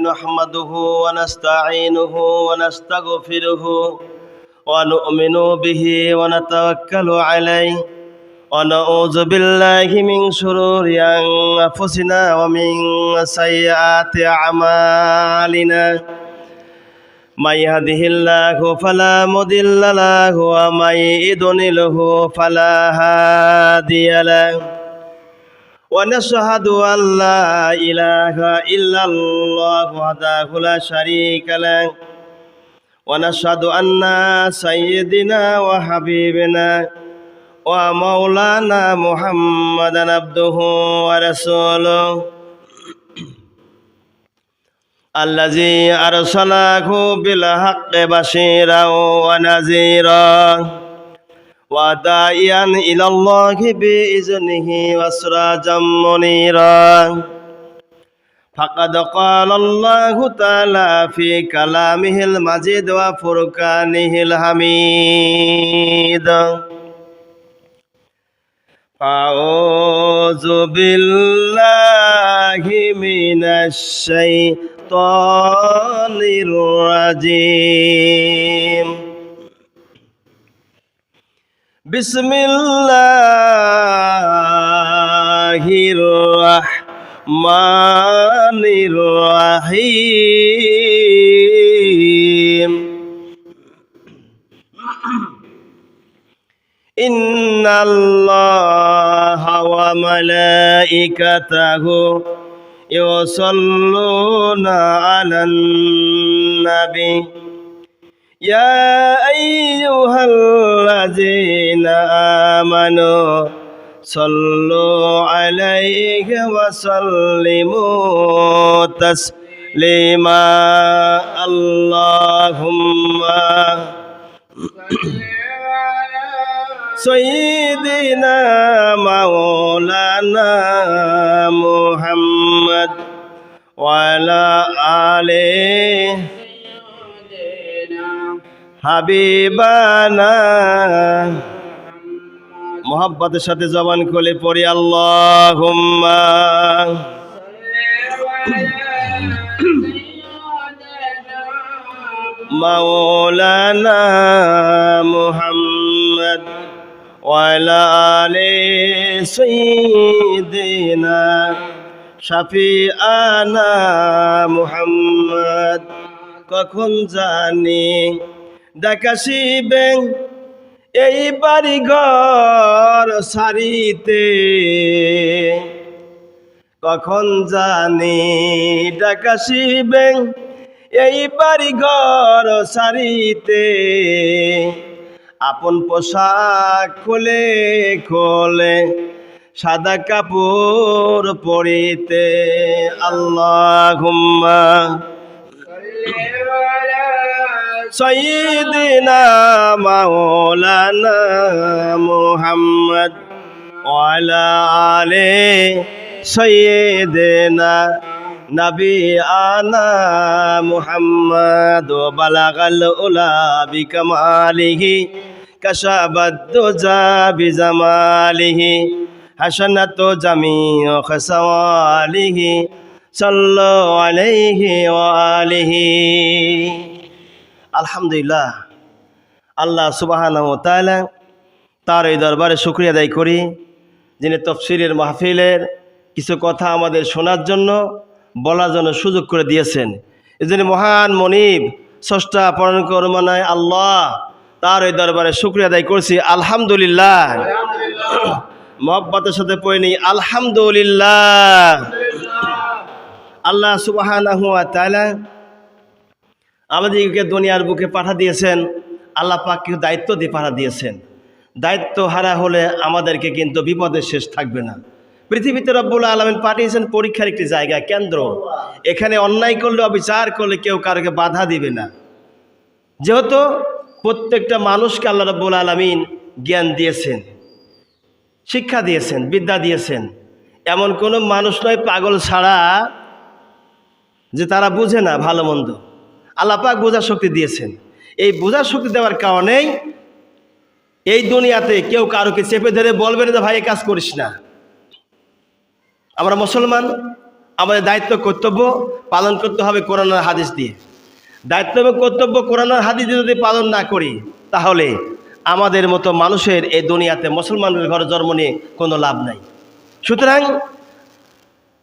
نحمده ونستعينه ونستغفره ونؤمن به ونتوكل عليه ونعوذ بالله من شرور أنفسنا ومن سيئات أعمالنا من يهده الله فلا مضل له ومن يضلله فلا هادي له ونشهد أن لا إله إلا الله وحده لا شريك له ونشهد أن سيدنا وحبيبنا ومولانا محمدا عبده ورسوله الذي أرسله بالحق بشيرا ونذيرا وداعيا إلى الله بإذنه وسراجا منيرا فقد قال الله تعالى في كلامه المجيد وفرقانه الحميد أعوذ بالله من الشيطان الرجيم بسم الله الرحمن الرحيم إن الله وملائكته يصلون على النبي يا أيها الذين آمنوا صلوا عليه وسلموا تسليما اللهم سيدنا مولانا محمد وعلى آله হাবিবানা মোহাব্বতের সাথে জবান খুলে পড়ি আল্লাহুম্মা মাওলানা মুহাম্মদ ওয়া আলা আলি সাইয়্যিদিনা শাফিআনা মুহাম্মদ কখন জানি ডাকাশিবে এই বাড়ি ঘর সারিতে কখন জানি ডাকাশিবে এই বাড়ি ঘর সারিতে আপন পোশাক খুলে খোলে সাদা কাপড় পরিতে আল্লাহুম্মা سيدنا مولانا محمد وعلى آله سيدنا نبينا محمد وبلغ العلا بكماله كشف الدجى بجماله حسنت جميع خصاله صلوا عليه وآله আলহামদুলিল্লাহ আল্লাহ সুবহানাহু ওয়া তাআলা তার এই দরবারে শুকরিয়া আদায় করি যিনি তাফসীরের মাহফিলের কিছু কথা আমাদের শোনার জন্য বলার জন্য সুযোগ করে দিয়েছেন। এজন্য মহান মনিব স্রষ্টা পরম করুণাময় আল্লাহ তার এই দরবারে শুকরিয়া আদায় করছি আলহামদুলিল্লাহ। মহব্বতের সাথে পড়ে নিই আলহামদুলিল্লাহ। আল্লাহ সুবহানাহু ওয়া তাআলা আমাদেরকে দুনিয়ার বুকে পাঠা দিয়েছেন, আল্লাহ পাক কিছু দায়িত্ব দিয়ে পাঠা দিয়েছেন। দায়িত্ব হারা হলে আমাদেরকে কিন্তু বিপদের শেষ থাকবে না। পৃথিবীতে রব্বুল আলামিন পাঠিয়েছেন পরীক্ষার একটি জায়গা, কেন্দ্র। এখানে অন্যায় করলে অবিচার করলে কেউ কারোকে বাধা দিবে না। যেহেতু প্রত্যেকটা মানুষকে আল্লাহ রব্বুল আলামিন জ্ঞান দিয়েছেন, শিক্ষা দিয়েছেন, বিদ্যা দিয়েছেন। এমন কোনো মানুষ নয় পাগল ছাড়া যে তারা বুঝে না ভালো মন্দ। আল্লাহ পাক বোঝার শক্তি দিয়েছেন। এই বোঝার শক্তি দেওয়ার কারণেই এই দুনিয়াতে কেউ কারোকে চেপে ধরে বলবে না যে ভাই এই কাজ করিস না। আমরা মুসলমান, আমাদের দায়িত্ব কর্তব্য পালন করতে হবে কোরআন আর হাদিস দিয়ে। দায়িত্ব এবং কর্তব্য কোরআন আর হাদিস দিয়ে যদি পালন না করি, তাহলে আমাদের মতো মানুষের এই দুনিয়াতে মুসলমানের ঘরে জন্ম নিয়ে কোনো লাভ নাই। সুতরাং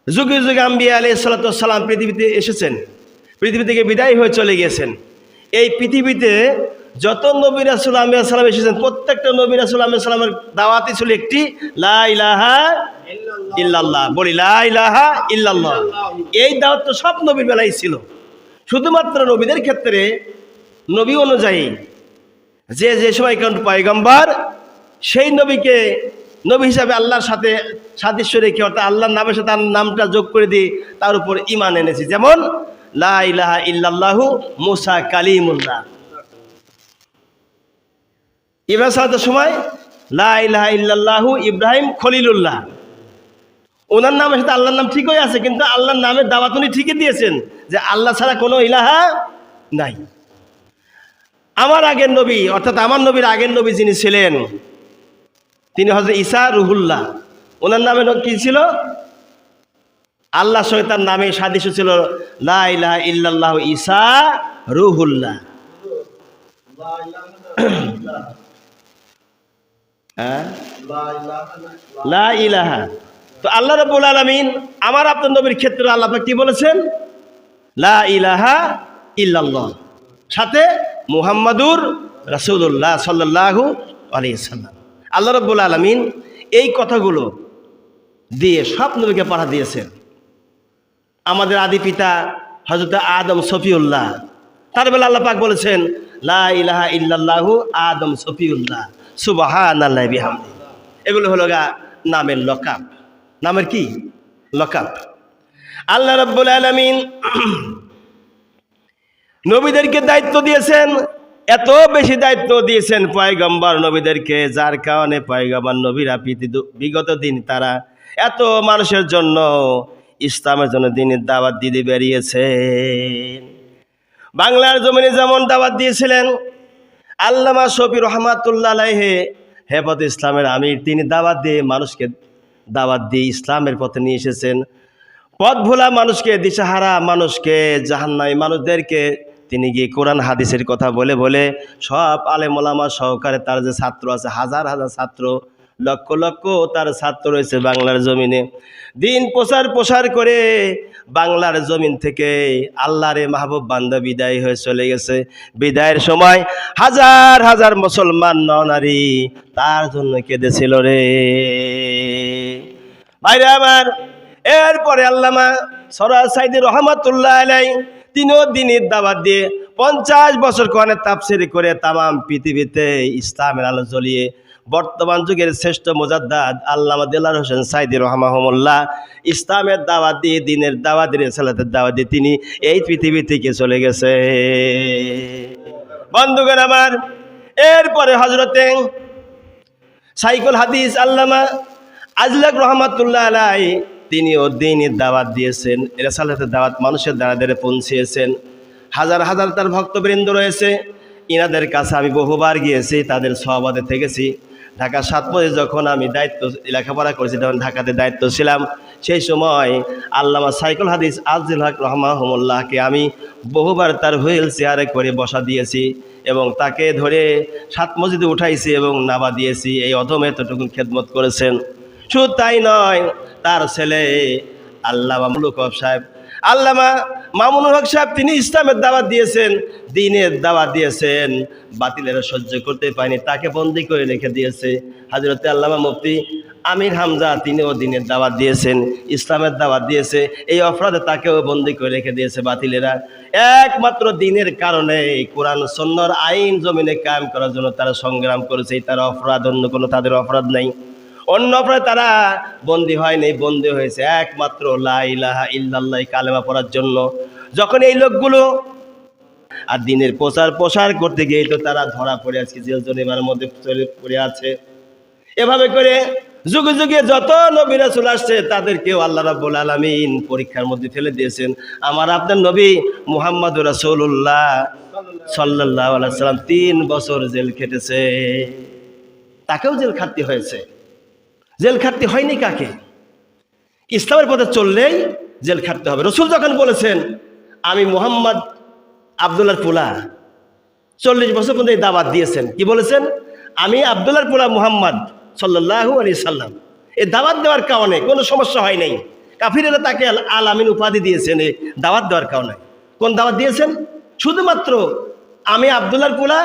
যুগে যুগে আম্বিয়া আলাইহিস সালাতু ওয়াস সালাম পৃথিবীতে এসেছেন, পৃথিবী থেকে বিদায় হয়ে চলে গিয়েছেন। এই পৃথিবীতে যত নবী রাসূল আম্বিয়া সালাম এসেছেন, প্রত্যেকটা নবী রাসূল আম্বিয়া সালামের দাওয়াতই ছিল একটি, লা ইলাহা ইল্লাল্লাহ। বলি লা ইলাহা ইল্লাল্লাহ। এই দাওয়াত তো সব নবীর বেলায় ছিল। শুধুমাত্র নবীদের ক্ষেত্রে নবী অনুযায়ী যে যে সময় কোন পয়গম্বর, সেই নবীকে নবী হিসাবে আল্লাহর সাথে সাদৃশ্য রেখে, অর্থাৎ আল্লাহর নামের সাথে তার নামটা যোগ করে দিয়ে তার উপর ঈমান এনেছি। যেমন লা ইলাহা ইল্লাল্লাহু মুসা কালিমুল্লাহ। ইব্রাহিম সালাতের সময় লা ইলাহা ইল্লাল্লাহু ইব্রাহিম খলিলুল্লাহ। ওনার নামের সাথে আল্লাহর নাম ঠিকই আছে, কিন্তু আল্লাহর নামের দাওয়াত উনি ঠিকই দিয়েছেন যে আল্লাহ ছাড়া কোনো ইলাহা নাই। আমার আগের নবী, অর্থাৎ আমার নবীর আগের নবী যিনি ছিলেন, তিনি হযরত ঈসা রুহুল্লাহ। ওনার নামে কি ছিল? আল্লাহর সঙ্গে তার নামে সাদৃশ্য ছিল লা ইলাহা ইল্লাল্লাহু ঈসা রুহুল্লাহ। লা ইলাহা। তো আল্লাহ রাব্বুল আলামিন আমার আপনার নবীর ক্ষেত্রে আল্লাহ পাক কি বলেছেন? লা ইলাহা ইল্লাল্লাহ, সাথে মুহাম্মাদুর রাসূলুল্লাহ সাল্লাল্লাহু আলাইহি সাল্লাম। আল্লাহ রাব্বুল আলামিন এই কথাগুলো দিয়ে সব নবীকে পাঠা দিয়েছেন। আমাদের আদি পিতা হযরত আদম সফিউল্লাহ, তার বেলা আল্লাহ পাক বলেছেন লা ইলাহা ইল্লাল্লাহু আদম সফিউল্লাহ সুবহানাল্লাহি বিহামদি। এগুলো হলো নামের লকাব। নামের কি লকাব? আল্লাহ রাব্বুল আলামিন নবীদেরকে দায়িত্ব দিয়েছেন, এত বেশি দায়িত্ব দিয়েছেন পয়গম্বর নবীদেরকে, যার কারণে পয়গম্বর নবীরা বিগত দিন তারা এত মানুষের জন্য, ইসলামের জন্য দিনের দাওয়াত দিতে বেরিয়েছেন। বাংলার জমিনে যেমন দাওয়াত দিয়েছিলেন আল্লামা শফি রহমাতুল্লাহ আলাইহি, হেফাজতে ইসলামের আমির, তিনি দাওয়াত দিয়ে মানুষকে দাওয়াত দিয়ে ইসলামের পথে নিয়ে এসেছেন। পথ ভোলা মানুষকে, দিশাহারা মানুষকে, জাহান্নামী মানুষদেরকে তিনি গিয়ে কোরআন হাদিসের কথা বলে বলে সব আলেম ওলামা সহকারে তার যে ছাত্র আছে, হাজার হাজার ছাত্র, লক্ষ লক্ষ তার ছাত্র রয়েছে বাংলার জমিনে, দিন প্রসার করে বাংলার জমিন থেকে আল্লাহরে মাহবুব বান্দা বিদায় হয়ে চলে গেছে। বিদায়ের সময় হাজার হাজার মুসলমান নরনারী তার জন্য কেঁদেছিল রে ভাইরা আমার। এরপরে আল্লামা সরার সাইদি রহমাতুল্লাহ আলাইহি তিনিও দিনের দাওয়াত দিয়ে 50 বছর কোরআনে তাফসীর করে তামাম পৃথিবীতে ইসলামের আলো জ্বলিয়ে বর্তমান যুগের শ্রেষ্ঠ মুজাদ্দাদ আল্লামা দেলাওয়ার হোসেন সাইদি রহমাহুল্লাহ ইসলামের দাওয়াত দিয়ে, দিনের দাওয়াত দিয়ে, সালাতের দাওয়াত দিয়ে তিনি এই পৃথিবী থেকে চলে গেছে। বন্ধুগণ আমার, এরপরে হযরতে সাইকুল হাদিস আল্লামা আজলাক রহমাতুল্লাহ আলাইহি তিনিও দিনের দাওয়াত দিয়েছেন, রিসালাতের দাওয়াত মানুষের দ্বারা দ্বারে পৌঁছিয়েছেন। হাজার হাজার তার ভক্তবৃন্দ রয়েছে, ইনাদের কাছে আমি বহুবার গিয়েছি, তাদের সহবাদে থেকেছি। ঢাকা 7 যখন আমি দায়িত্ব লেখাপড়া করেছি, তখন ঢাকাতে দায়িত্ব ছিলাম, সেই সময় আল্লামা সাইকুল হাদিস আজল হক রহমাহুল্লাহকে আমি বহুবার তার হুইল চেয়ারে করে বসা দিয়েছি এবং তাকে ধরে 7 মসজিদে উঠাইছি এবং নাবা দিয়েছি। এই অধম এতটুকু খেদমত করেছেন। শুধু তাই নয়, তার ছেলে আল্লামা মামুনুল হক সাহেব, আল্লামা মামুনুল হক সাহেব তিনি ইসলামের দাওয়াত দিয়েছেন, দ্বীনের দাওয়াত দিয়েছেন, বাতিলেরা সহ্য করতে পারেনি, তাকে বন্দী করে রেখে দিয়েছে। হযরতে আল্লামা মুফতি আমির হামজা তিনিও দ্বীনের দাওয়াত দিয়েছেন, ইসলামের দাওয়াত দিয়েছে, এই অপরাধে তাকেও বন্দী করে রেখে দিয়েছে বাতিলেরা। একমাত্র দ্বীনের কারণে কোরআন সুন্নাহর আইন জমিনে কায়েম করার জন্য তারা সংগ্রাম করেছে। তার অপরাধ, অন্য কোনো তাদের অপরাধ নাই। অন্য অপরাধে তারা বন্দী হয়নি, বন্দী হয়েছে একমাত্র লা ইলাহা ইল্লাল্লাহ কালেমা পড়ার জন্য। যখন এই লোকগুলো আর দ্বীনের প্রসার করতে গিয়ে তো তারা ধরা পড়ে আছে, জেল জরিমানার মধ্যে পড়ে আছে। এভাবে করে যুগে যুগে যত নবী রাসূল আসছে তাদেরকেও আল্লাহ রাব্বুল আলামিন পরীক্ষার মধ্যে ফেলে দিয়েছেন। আমার আপনার নবী মুহাম্মদুর রাসূলুল্লাহ সাল্লাল্লাহু আলাইহি সাল্লাম 3 বছর জেল খেটেছে, তাকেও জেল খাটতে হয়েছে। জেল খাটতে হয়নি কাকে? ইসলামের পথে চললেই জেল খাটতে হবে। রসুল যখন বলেছেন আমি মুহাম্মদ আব্দুল্লাহর পোলা, 40 বছর পর্যন্ত এই দাওয়াত দিয়েছেন। কি বলেছেন? আমি আব্দুল্লাহর পোলা মুহাম্মদ সাল্লাল্লাহু আলাইহি সাল্লাম। এই দাওয়াত দেওয়ার কারণে কোনো সমস্যা হয় নাই। কাফিরেরা তাকে আল আমিন উপাধি দিয়েছেন এই দাওয়াত দেওয়ার কারণে। কোন দাওয়াত দিয়েছেন? শুধুমাত্র আমি আব্দুল্লাহর পোলা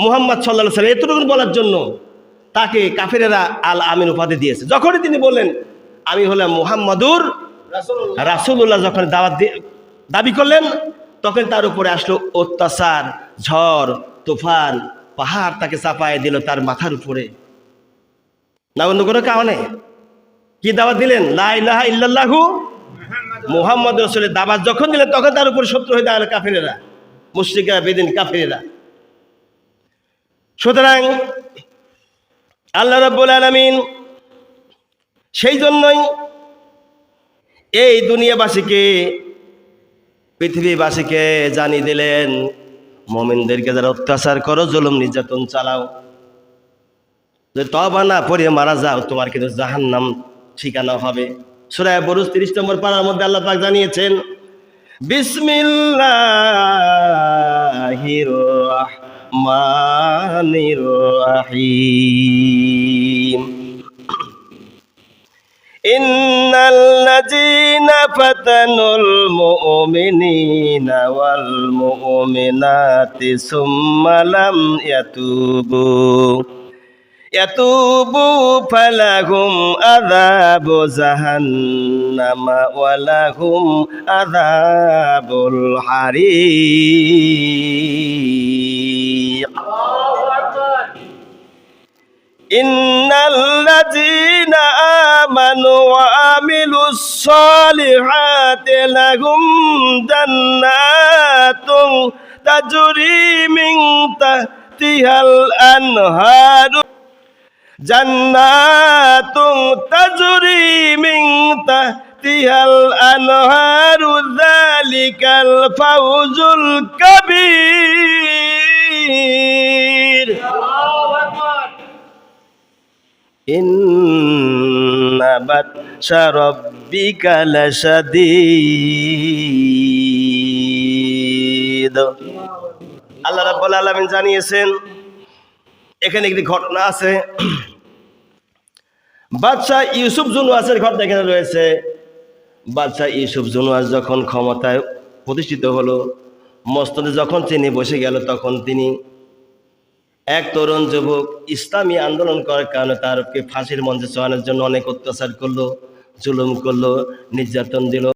মুহাম্মদ সাল্লাল্লাহু আলাইহি সাল্লাম এতটুকু বলার জন্য তাকে কাফিরেরা আল আমিন উপাধি দিয়েছে। যখনই তিনি বললেন আমি হলাম মুহাম্মাদুর রাসূলুল্লাহ, যখন দাবি করলেন, তখন তার উপরে আসলো অত্যাচার, ঝড় তুফান, পাহাড় তাকে চাপায় দিল তার মাথার উপরে। না অন্য কোনো কারণে। কি দাওয়াত দিলেন? লা ইলাহা ইল্লাল্লাহু মুহাম্মাদুর রাসূলের দাওয়াত যখন দিলেন, তখন তার উপরে শত্রু হয়ে দাঁড়ালো কাফিরেরা, মুশরিকরা, বেদিন কাফিরেরা। সুতরাং আল্লাহ রাব্বুল আলামিন সেই জন্যই এই দুনিয়াবাসীকে, পৃথিবীবাসীকে জানিয়ে দিলেন, মুমিনদেরকে যারা অত্যাচার করো, জুলুম নির্যাতন চালাও, যদি তওবা না পড়ে মারা যাও, তোমার কিন্তু জাহান্নাম ঠিকানা হবে। সূরা বুরুজ 30 নম্বর পারার মধ্যে আল্লাহ পাক জানিয়েছেন, বিসমিল্লাহির রাহমানির রাহিম। ইন্নাল্লাযীনা ফাতানুল মুমিনিনা ওয়াল মুমিনাতি সুম্মা লাম ইয়াতুবু ফালাহুম আযাবু জাহান্নামা ওয়া লাহুম আযাবুল হারিক। ইন্নাল্লাযীনা আমানু ওয়া আমিলুস সালিহাতি লাহুম জান্নাতুন তাজরি মিন তাহতিহাল আনহারু যালিকাল ফাওজুল কাবীর। ইন্না বাতশা রাব্বিকা লাশাদীদ। আল্লাহ রাব্বুল আলামিন জানিয়েছেন, এখানে একটি ঘটনা আছে। বাদশাহ ইউসুফ জুনওয়াসের ঘটনা এখানে রয়েছে। বাদশাহ ইউসুফ জুনওয়াস যখন ক্ষমতায় প্রতিষ্ঠিত হলো, মসনদে যখন তিনি বসে গেল, তখন তিনি এক তরুণ যুবক ইসলামী আন্দোলন করার কারণে তারকে ফাঁসির মঞ্চে চড়ানোর জন্য অনেক অত্যাচার করলো, জুলুম করলো, নির্যাতন দিল।